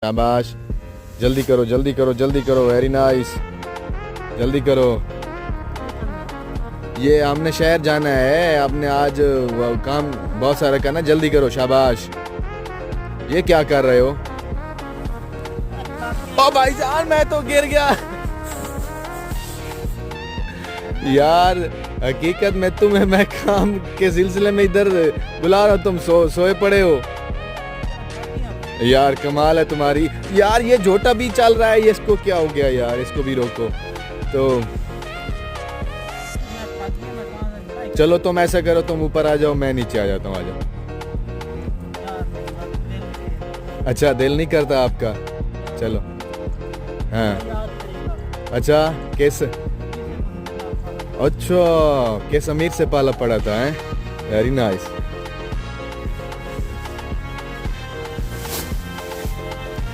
शाबाश, जल्दी करो जल्दी करो जल्दी करो, वेरी नाइस, जल्दी करो। ये हमने शहर जाना है, आपने आज काम बहुत सारा करना, जल्दी करो, शाबाश। ये क्या कर रहे हो? ओ भाईजान मैं तो गिर गया यार, हकीकत में तुम्हें मैं काम के सिलसिले में इधर बुला रहा हूँ, तुम सोए पड़े हो यार। कमाल है तुम्हारी यार। ये झोटा भी चल रहा है, ये इसको क्या हो गया यार, इसको भी रोको। तो चलो तुम ऐसा करो, तुम ऊपर आ जाओ, मैं नीचे आ जाता हूँ, आ जाओ। अच्छा दिल नहीं करता आपका, चलो। हाँ अच्छा, किस अच्छा किस अमीर से पाला पड़ा था, है वेरी नाइस।